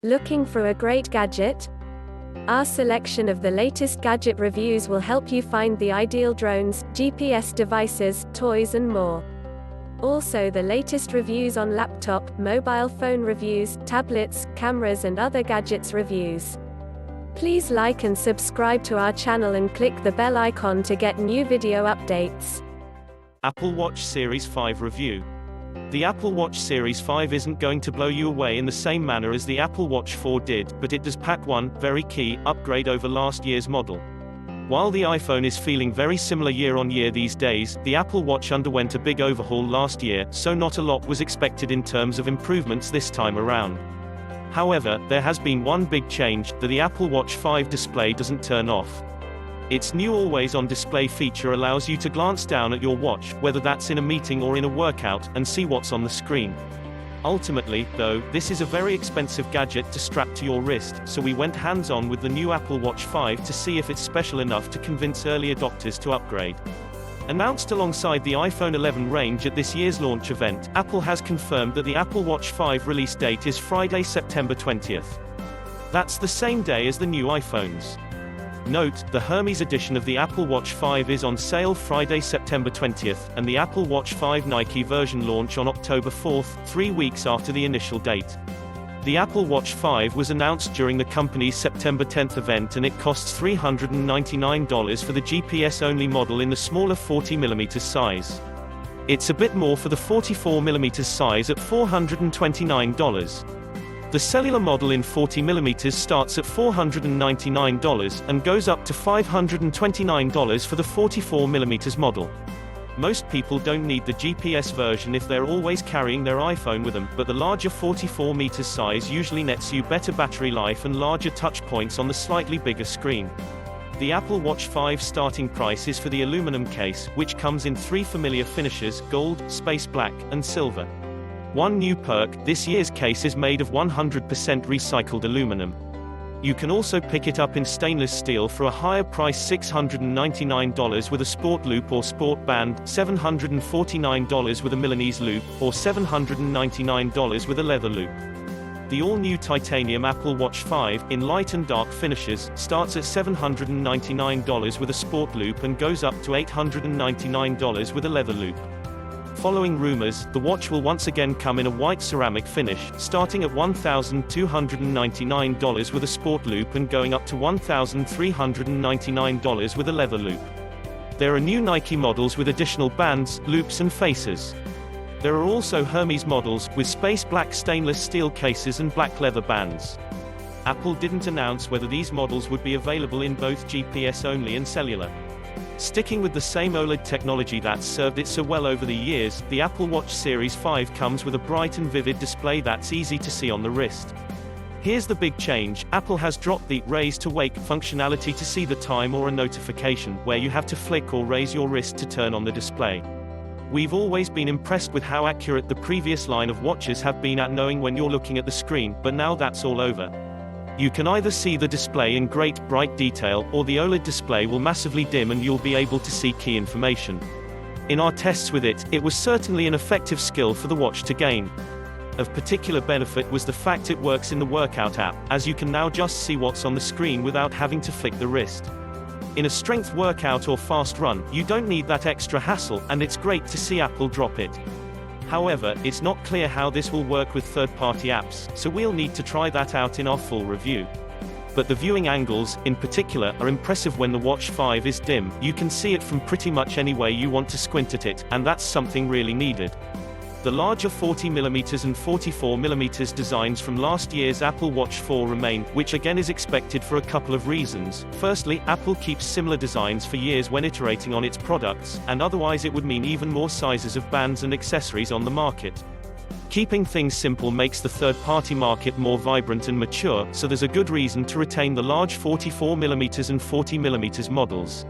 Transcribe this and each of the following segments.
Looking for a great gadget? Our selection of the latest gadget reviews will help you find the ideal drones, GPS devices, toys and more. Also the latest reviews on laptop, mobile phone reviews, tablets, cameras and other gadgets reviews. Please like and subscribe to our channel and click the bell icon to get new video updates. Apple Watch Series 5 Review. The Apple Watch Series 5 isn't going to blow you away in the same manner as the Apple Watch 4 did, but it does pack one, very key, upgrade over last year's model. While the iPhone is feeling very similar year on year these days, the Apple Watch underwent a big overhaul last year, so not a lot was expected in terms of improvements this time around. However, there has been one big change, that the Apple Watch 5 display doesn't turn off. Its new always-on display feature allows you to glance down at your watch, whether that's in a meeting or in a workout, and see what's on the screen. Ultimately, though, this is a very expensive gadget to strap to your wrist, so we went hands-on with the new Apple Watch 5 to see if it's special enough to convince early adopters to upgrade. Announced alongside the iPhone 11 range at this year's launch event, Apple has confirmed that the Apple Watch 5 release date is Friday, September 20th. That's the same day as the new iPhones. Note, the Hermes edition of the Apple Watch 5 is on sale Friday, September 20th, and the Apple Watch 5 Nike version launch on October 4th, 3 weeks after the initial date. The Apple Watch 5 was announced during the company's September 10th event and it costs $399 for the GPS-only model in the smaller 40mm size. It's a bit more for the 44mm size at $429. The cellular model in 40mm starts at $499, and goes up to $529 for the 44mm model. Most people don't need the GPS version if they're always carrying their iPhone with them, but the larger 44mm size usually nets you better battery life and larger touch points on the slightly bigger screen. The Apple Watch 5 starting price is for the aluminum case, which comes in 3 familiar finishes: gold, space black, and silver. One new perk, this year's case is made of 100% recycled aluminum. You can also pick it up in stainless steel for a higher price, $699 with a sport loop or sport band, $749 with a Milanese loop, or $799 with a leather loop. The all-new titanium Apple Watch 5, in light and dark finishes, starts at $799 with a sport loop and goes up to $899 with a leather loop. Following rumors, the watch will once again come in a white ceramic finish, starting at $1,299 with a sport loop and going up to $1,399 with a leather loop. There are new Nike models with additional bands, loops and faces. There are also Hermes models, with space black stainless steel cases and black leather bands. Apple didn't announce whether these models would be available in both GPS only and cellular. Sticking with the same OLED technology that's served it so well over the years, the Apple Watch Series 5 comes with a bright and vivid display that's easy to see on the wrist. Here's the big change: Apple has dropped the raise to wake functionality to see the time or a notification, where you have to flick or raise your wrist to turn on the display. We've always been impressed with how accurate the previous line of watches have been at knowing when you're looking at the screen, but now that's all over. You can either see the display in great, bright detail, or the OLED display will massively dim and you'll be able to see key information. In our tests with it, it was certainly an effective skill for the watch to gain. Of particular benefit was the fact it works in the workout app, as you can now just see what's on the screen without having to flick the wrist. In a strength workout or fast run, you don't need that extra hassle, and it's great to see Apple drop it. However, it's not clear how this will work with third-party apps, so we'll need to try that out in our full review. But the viewing angles, in particular, are impressive when the Watch 5 is dim. You can see it from pretty much any way you want to squint at it, and that's something really needed. The larger 40mm and 44mm designs from last year's Apple Watch 4 remain, which again is expected for a couple of reasons. Firstly, Apple keeps similar designs for years when iterating on its products, and otherwise it would mean even more sizes of bands and accessories on the market. Keeping things simple makes the third-party market more vibrant and mature, so there's a good reason to retain the large 44mm and 40mm models.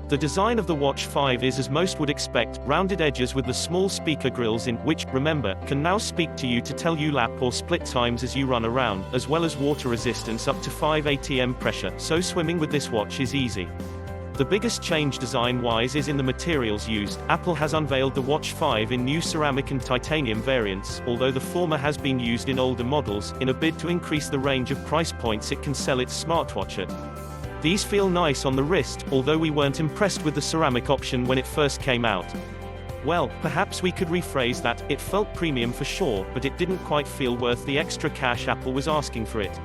The design of the Watch 5 is as most would expect, rounded edges with the small speaker grills in, which, remember, can now speak to you to tell you lap or split times as you run around, as well as water resistance up to 5 atm pressure, so swimming with this watch is easy. The biggest change design-wise is in the materials used. Apple has unveiled the Watch 5 in new ceramic and titanium variants, although the former has been used in older models, in a bid to increase the range of price points it can sell its smartwatch at. These feel nice on the wrist, although we weren't impressed with the ceramic option when it first came out. Well, perhaps we could rephrase that: it felt premium for sure, but it didn't quite feel worth the extra cash Apple was asking for it.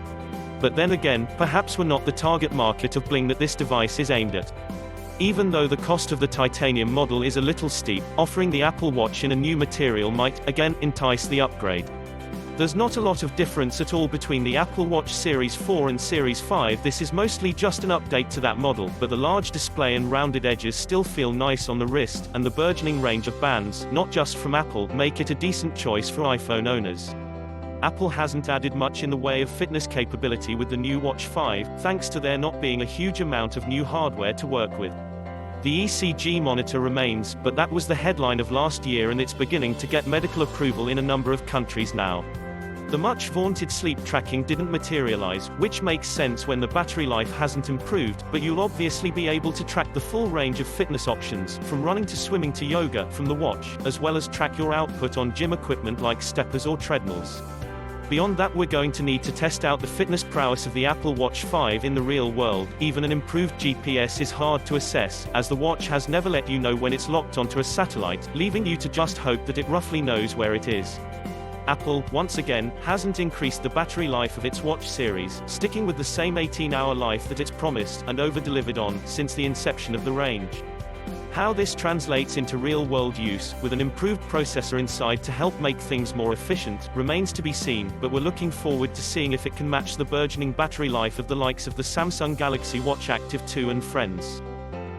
But then again, perhaps we're not the target market of bling that this device is aimed at. Even though the cost of the titanium model is a little steep, offering the Apple Watch in a new material might, again, entice the upgrade. There's not a lot of difference at all between the Apple Watch Series 4 and Series 5. This is mostly just an update to that model, but the large display and rounded edges still feel nice on the wrist, and the burgeoning range of bands, not just from Apple, make it a decent choice for iPhone owners. Apple hasn't added much in the way of fitness capability with the new Watch 5, thanks to there not being a huge amount of new hardware to work with. The ECG monitor remains, but that was the headline of last year and it's beginning to get medical approval in a number of countries now. The much vaunted sleep tracking didn't materialize, which makes sense when the battery life hasn't improved, but you'll obviously be able to track the full range of fitness options, from running to swimming to yoga, from the watch, as well as track your output on gym equipment like steppers or treadmills. Beyond that, we're going to need to test out the fitness prowess of the Apple Watch 5 in the real world. Even an improved GPS is hard to assess, as the watch has never let you know when it's locked onto a satellite, leaving you to just hope that it roughly knows where it is. Apple, once again, hasn't increased the battery life of its watch series, sticking with the same 18-hour life that it's promised, and over-delivered on, since the inception of the range. How this translates into real-world use, with an improved processor inside to help make things more efficient, remains to be seen, but we're looking forward to seeing if it can match the burgeoning battery life of the likes of the Samsung Galaxy Watch Active 2 and friends.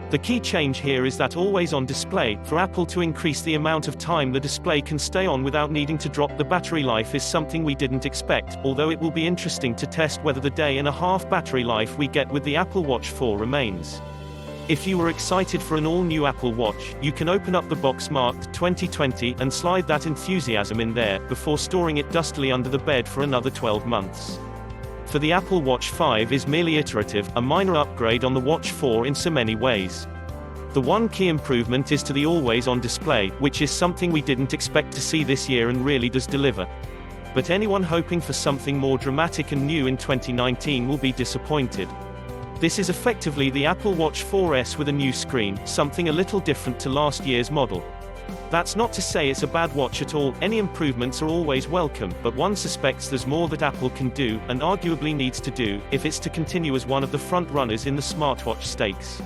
The key change here is that always-on display. For Apple to increase the amount of time the display can stay on without needing to drop the battery life is something we didn't expect, although it will be interesting to test whether the day-and-a-half battery life we get with the Apple Watch 4 remains. If you were excited for an all-new Apple Watch, you can open up the box marked 2020 and slide that enthusiasm in there, before storing it dustily under the bed for another 12 months. For the Apple Watch 5 is merely iterative, a minor upgrade on the Watch 4 in so many ways. The one key improvement is to the always-on display, which is something we didn't expect to see this year and really does deliver. But anyone hoping for something more dramatic and new in 2019 will be disappointed. This is effectively the Apple Watch 4S with a new screen, something a little different to last year's model. That's not to say it's a bad watch at all. Any improvements are always welcome, but one suspects there's more that Apple can do, and arguably needs to do, if it's to continue as one of the front runners in the smartwatch stakes.